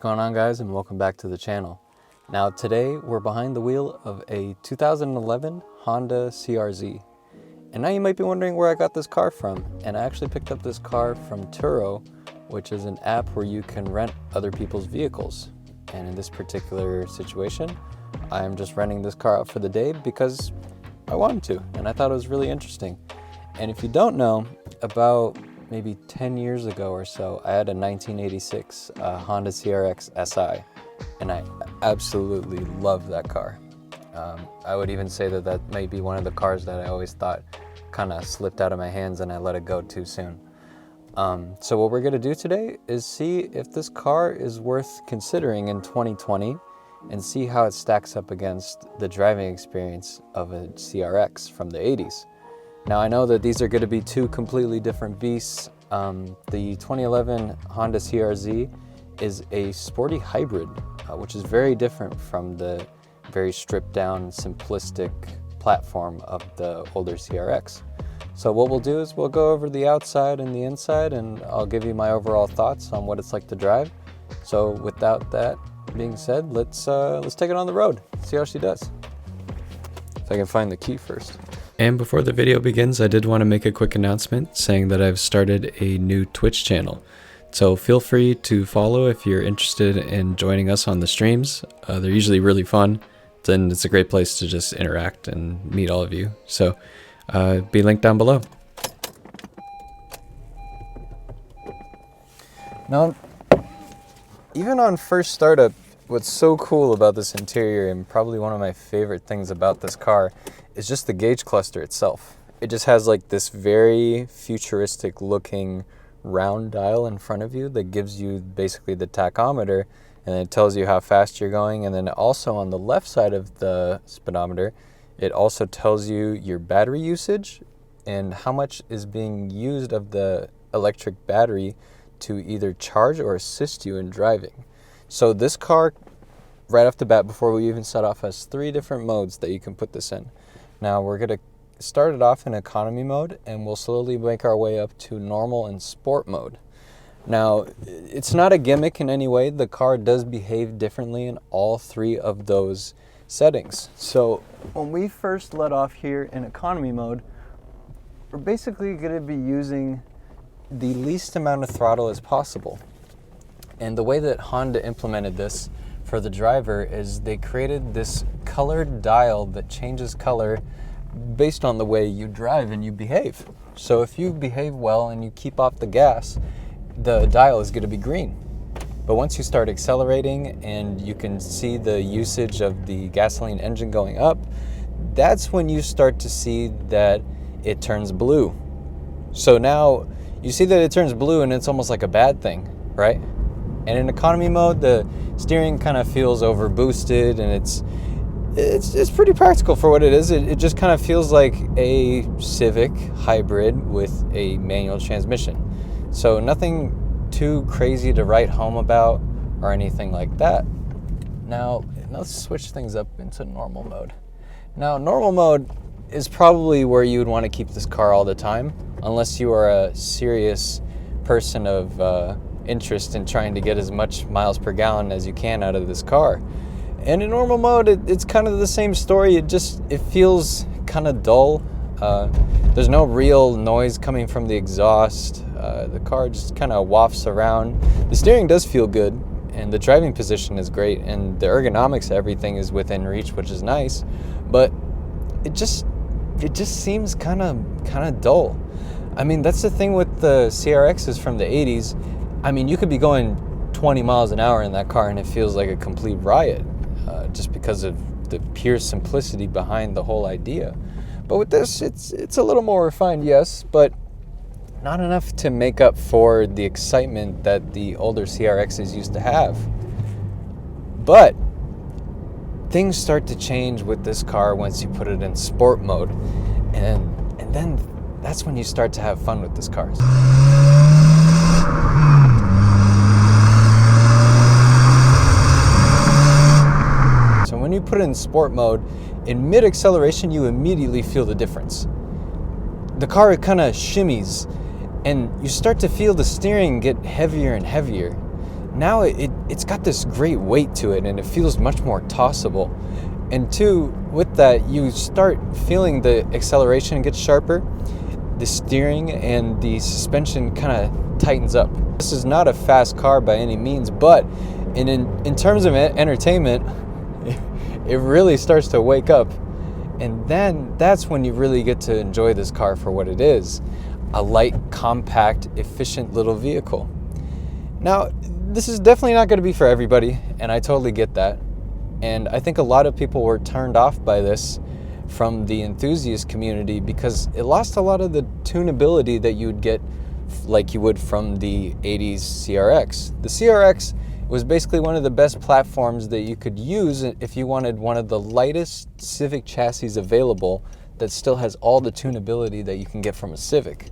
going on, guys, and welcome back to the channel. Now today we're behind the wheel of a 2011 Honda CRZ. And now you might be wondering where I got this car from. And I actually picked up this car from Turo, which is an app where you can rent other people's vehicles. And in this particular situation, I am just renting this car out for the day because I wanted to, and I thought it was really interesting. And if you don't know, about maybe 10 years ago or so, I had a 1986 Honda CRX SI, and I absolutely loved that car. I would even say that that may be one of the cars that I always thought kind of slipped out of my hands and I let it go too soon. So what we're gonna do today is see if this car is worth considering in 2020 and see how it stacks up against the driving experience of a CRX from the 80s. Now I know that these are gonna be two completely different beasts. The 2011 Honda CRZ is a sporty hybrid, which is very different from the very stripped down, simplistic platform of the older CRX. So what we'll do is we'll go over the outside and the inside, and I'll give you my overall thoughts on what it's like to drive. So without that being said, let's take it on the road, see how she does. If I can find the key first. And before the video begins, I did want to make a quick announcement saying that I've started a new Twitch channel. So feel free to follow if you're interested in joining us on the streams. They're usually really fun, and it's a great place to just interact and meet all of you. So be linked down below. Now, even on first startup, what's so cool about this interior, and probably one of my favorite things about this car, is just the gauge cluster itself. It just has like this very futuristic looking round dial in front of you that gives you basically the tachometer, and it tells you how fast you're going. And then also on the left side of the speedometer, it also tells you your battery usage and how much is being used of the electric battery to either charge or assist you in driving. So this car, right off the bat, before we even set off, has 3 different modes that you can put this in. Now we're going to start it off in economy mode, and we'll slowly make our way up to normal and sport mode. Now, it's not a gimmick in any way. The car does behave differently in all 3 of those settings. So when we first let off here in economy mode, we're basically going to be using the least amount of throttle as possible. And the way that Honda implemented this for the driver is they created this colored dial that changes color based on the way you drive and you behave. So if you behave well and you keep off the gas, the dial is going to be green. But once you start accelerating and you can see the usage of the gasoline engine going up, that's when you start to see that it turns blue. So now you see that it turns blue and it's almost like a bad thing, right? And in economy mode, the steering kind of feels over boosted, and it's pretty practical for what it is. It just kind of feels like a Civic hybrid with a manual transmission. So nothing too crazy to write home about or anything like that. Now let's switch things up into normal mode. Now normal mode is probably where you would want to keep this car all the time, unless you are a serious person of interest in trying to get as much miles per gallon as you can out of this car. And in normal mode, it's kind of the same story. It feels kind of dull. There's no real noise coming from the exhaust. The car just kind of wafts around. The steering does feel good, and the driving position is great, and the ergonomics, everything is within reach, which is nice. But it just seems kind of dull. I mean, that's the thing with the CRXs from the 80s. I mean, you could be going 20 miles an hour in that car and it feels like a complete riot, just because of the pure simplicity behind the whole idea. But with this, it's a little more refined, yes, but not enough to make up for the excitement that the older CRXs used to have. But things start to change with this car once you put it in sport mode, and then that's when you start to have fun with this car. So when you put it in sport mode, in mid-acceleration, you immediately feel the difference. The car kind of shimmies, and you start to feel the steering get heavier and heavier. now it's got this great weight to it, and it feels much more tossable. And two, with that, you start feeling the acceleration get sharper, the steering and the suspension kind of tightens up. This is not a fast car by any means, but in terms of entertainment, it really starts to wake up. And then that's when you really get to enjoy this car for what it is, a light, compact, efficient little vehicle. Now, this is definitely not going to be for everybody, and I totally get that. And I think a lot of people were turned off by this from the enthusiast community because it lost a lot of the tunability that you would get like you would from the 80s CRX. The CRX was basically one of the best platforms that you could use if you wanted one of the lightest Civic chassis available that still has all the tunability that you can get from a Civic.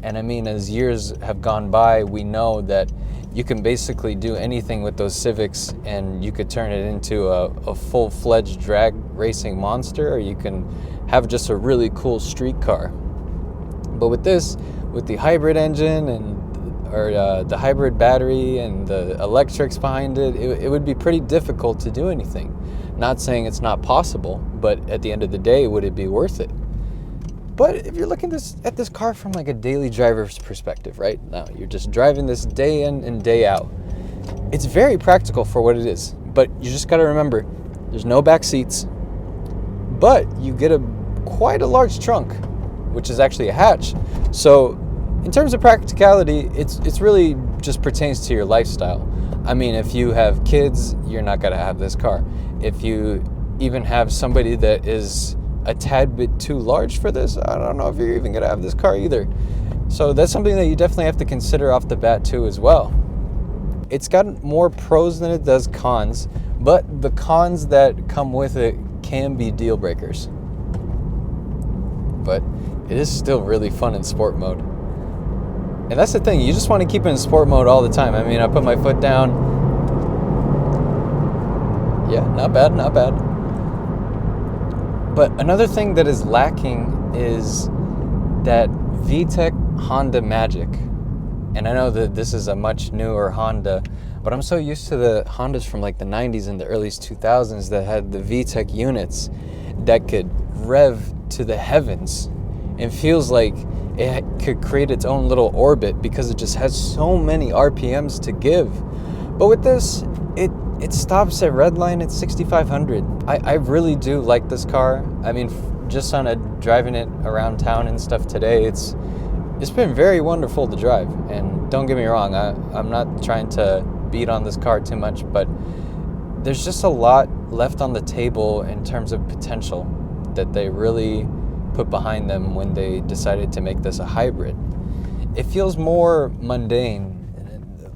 And I mean, as years have gone by, we know that you can basically do anything with those Civics, and you could turn it into a full-fledged drag racing monster, or you can have just a really cool street car. But with this, with the hybrid engine or the hybrid battery and the electrics behind it, it would be pretty difficult to do anything. Not saying it's not possible, but at the end of the day, would it be worth it? But if you're looking at this car from like a daily driver's perspective, right? Now, you're just driving this day in and day out. It's very practical for what it is, but you just got to remember, there's no back seats, but you get quite a large trunk, which is actually a hatch. So in terms of practicality, it's really just pertains to your lifestyle. I mean, if you have kids, you're not going to have this car. If you even have somebody that is a tad bit too large for this, I don't know if you're even going to have this car either. So that's something that you definitely have to consider off the bat too as well. It's got more pros than it does cons, but the cons that come with it can be deal breakers. But it is still really fun in sport mode. And that's the thing, you just want to keep it in sport mode all the time. I mean, I put my foot down. Yeah, not bad, not bad. But another thing that is lacking is that VTEC Honda magic. And I know that this is a much newer Honda, but I'm so used to the Hondas from like the 90s and the early 2000s that had the VTEC units that could rev to the heavens. It feels like it could create its own little orbit because it just has so many RPMs to give. But with this, it stops at redline at 6,500. I really do like this car. I mean, just on driving it around town and stuff today, it's been very wonderful to drive. And don't get me wrong, I'm not trying to beat on this car too much, but there's just a lot left on the table in terms of potential that they really put behind them when they decided to make this a hybrid. It feels more mundane,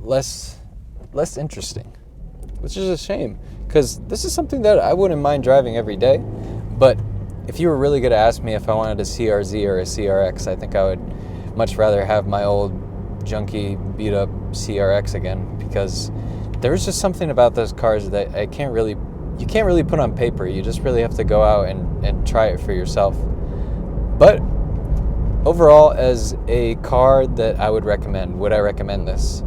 less interesting, which is a shame, because this is something that I wouldn't mind driving every day. But if you were really going to ask me if I wanted a CRZ or a CRX, I think I would much rather have my old junky beat up CRX again, because there's just something about those cars that you can't really put on paper. You just really have to go out and try it for yourself. But overall, as a car that I would recommend, would I recommend this?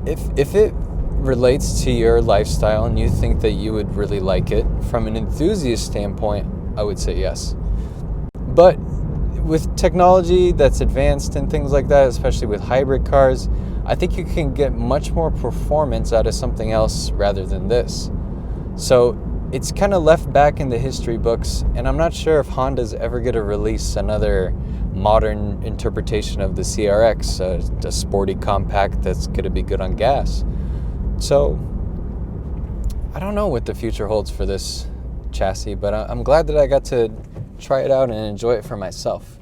If it relates to your lifestyle and you think that you would really like it, from an enthusiast standpoint, I would say yes. But with technology that's advanced and things like that, especially with hybrid cars, I think you can get much more performance out of something else rather than this. So it's kind of left back in the history books, and I'm not sure if Honda's ever going to release another modern interpretation of the CRX, a sporty compact that's going to be good on gas. So I don't know what the future holds for this chassis, but I'm glad that I got to try it out and enjoy it for myself.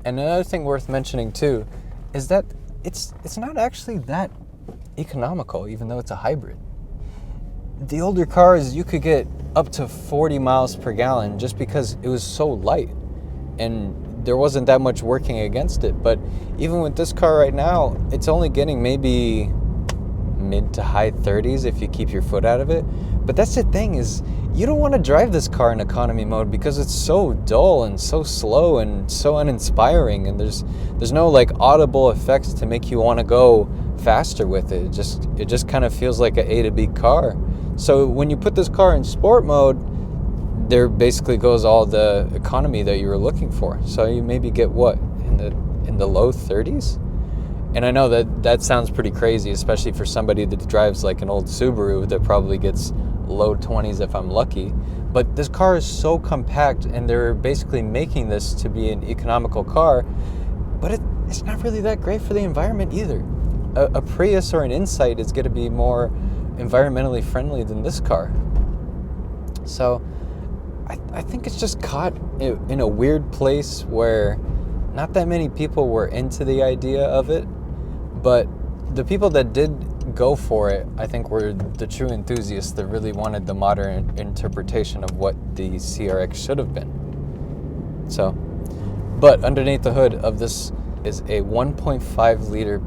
And another thing worth mentioning too is that it's not actually that economical, even though it's a hybrid. The older cars, you could get up to 40 miles per gallon just because it was so light and there wasn't that much working against it. But even with this car right now, it's only getting maybe mid to high 30s if you keep your foot out of it. But that's the thing, is you don't want to drive this car in economy mode because it's so dull and so slow and so uninspiring, and there's no like audible effects to make you want to go faster with it. It just kind of feels like an A to B car. So when you put this car in sport mode, there basically goes all the economy that you were looking for. So you maybe get what, in the low 30s? And I know that sounds pretty crazy, especially for somebody that drives like an old Subaru that probably gets low 20s if I'm lucky. But this car is so compact, and they're basically making this to be an economical car, but it's not really that great for the environment either. A Prius or an Insight is going to be more environmentally friendly than this car. So I think it's just caught in a weird place where not that many people were into the idea of it, but the people that did go for it, I think, were the true enthusiasts that really wanted the modern interpretation of what the CRX should have been. So, but underneath the hood of this is a 1.5 liter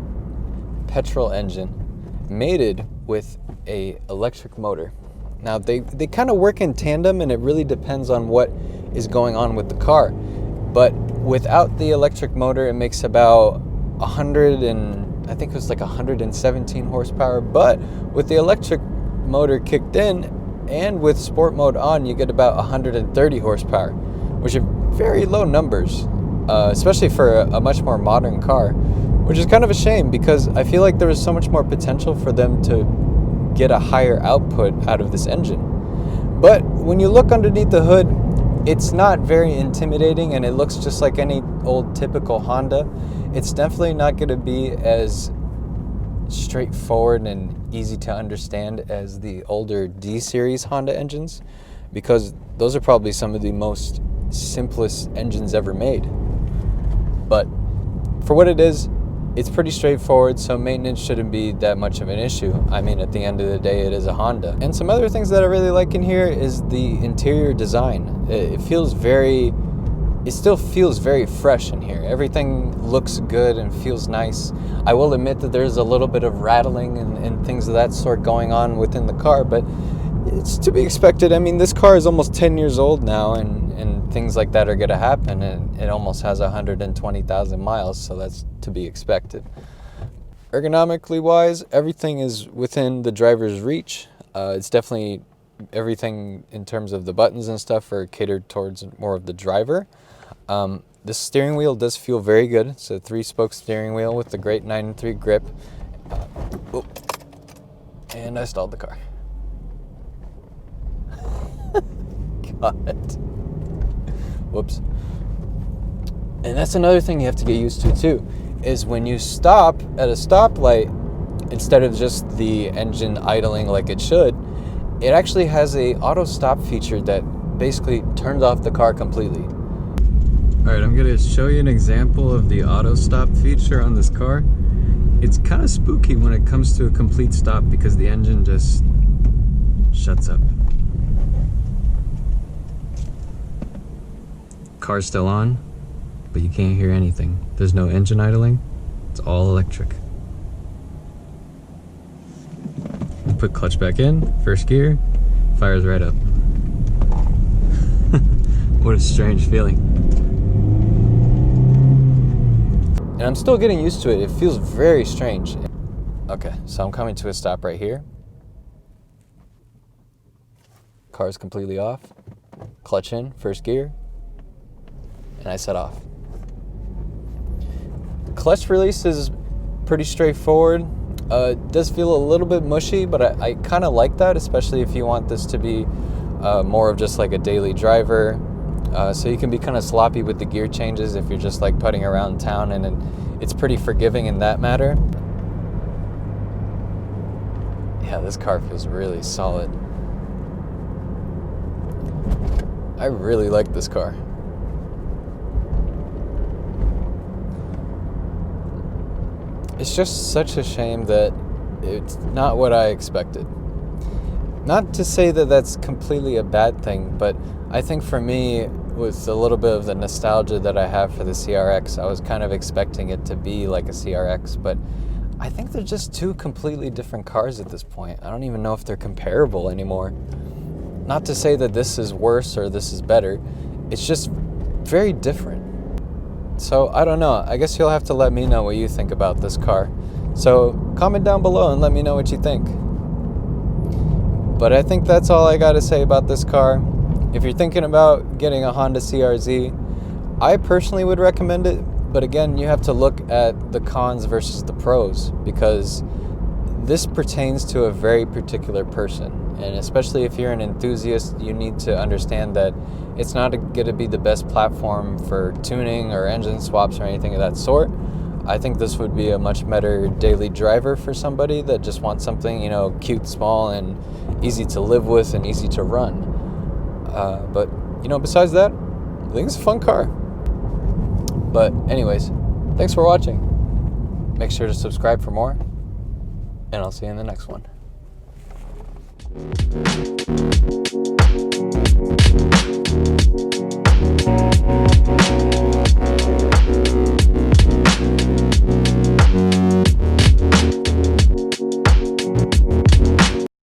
petrol engine mated with a electric motor. Now they kind of work in tandem, and it really depends on what is going on with the car. But without the electric motor, it makes about 117 horsepower. But with the electric motor kicked in and with sport mode on, you get about 130 horsepower, which are very low numbers, especially for a much more modern car, which is kind of a shame because I feel like there is so much more potential for them to get a higher output out of this engine. But when you look underneath the hood, it's not very intimidating, and it looks just like any old typical Honda. It's definitely not going to be as straightforward and easy to understand as the older D-Series Honda engines, because those are probably some of the most simplest engines ever made. But for what it is, it's pretty straightforward, so maintenance shouldn't be that much of an issue. I mean, at the end of the day, it is a Honda. And some other things that I really like in here is the interior design. It still feels very fresh in here. Everything looks good and feels nice. I will admit that there's a little bit of rattling and things of that sort going on within the car, but it's to be expected. I mean, this car is almost 10 years old now, and things like that are going to happen, and it almost has 120,000 miles, so that's to be expected. Ergonomically wise, everything is within the driver's reach. It's definitely everything in terms of the buttons and stuff are catered towards more of the driver. The steering wheel does feel very good. It's a 3-spoke steering wheel with the great 9-3 grip. And I stalled the car. God. Whoops. And that's another thing you have to get used to too, is when you stop at a stoplight, instead of just the engine idling like it should, it actually has a auto stop feature that basically turns off the car completely. Alright, I'm going to show you an example of the auto stop feature on this car. It's kind of spooky when it comes to a complete stop because the engine just shuts up. Car's still on, but you can't hear anything. There's no engine idling. It's all electric. Put clutch back in, first gear, fires right up. What a strange feeling. And I'm still getting used to it. It feels very strange. Okay, so I'm coming to a stop right here. Car's completely off. Clutch in, first gear. And I set off. Clutch release is pretty straightforward. It does feel a little bit mushy, but I kind of like that, especially if you want this to be more of just like a daily driver. So you can be kind of sloppy with the gear changes if you're just like putting around town, and it's pretty forgiving in that matter. Yeah, this car feels really solid. I really like this car. It's just such a shame that it's not what I expected. Not to say that that's completely a bad thing, but I think for me, with a little bit of the nostalgia that I have for the CRX, I was kind of expecting it to be like a CRX, but I think they're just two completely different cars at this point. I don't even know if they're comparable anymore. Not to say that this is worse or this is better, it's just very different. So I don't know, I guess you'll have to let me know what you think about this car. So comment down below and let me know what you think. But I think that's all I got to say about this car. If you're thinking about getting a Honda CRZ, I personally would recommend it. But again, you have to look at the cons versus the pros, because this pertains to a very particular person. And especially if you're an enthusiast, you need to understand that it's not going to be the best platform for tuning or engine swaps or anything of that sort. I think this would be a much better daily driver for somebody that just wants something, cute, small, and easy to live with and easy to run. But besides that, I think it's a fun car. But anyways, thanks for watching. Make sure to subscribe for more, and I'll see you in the next one.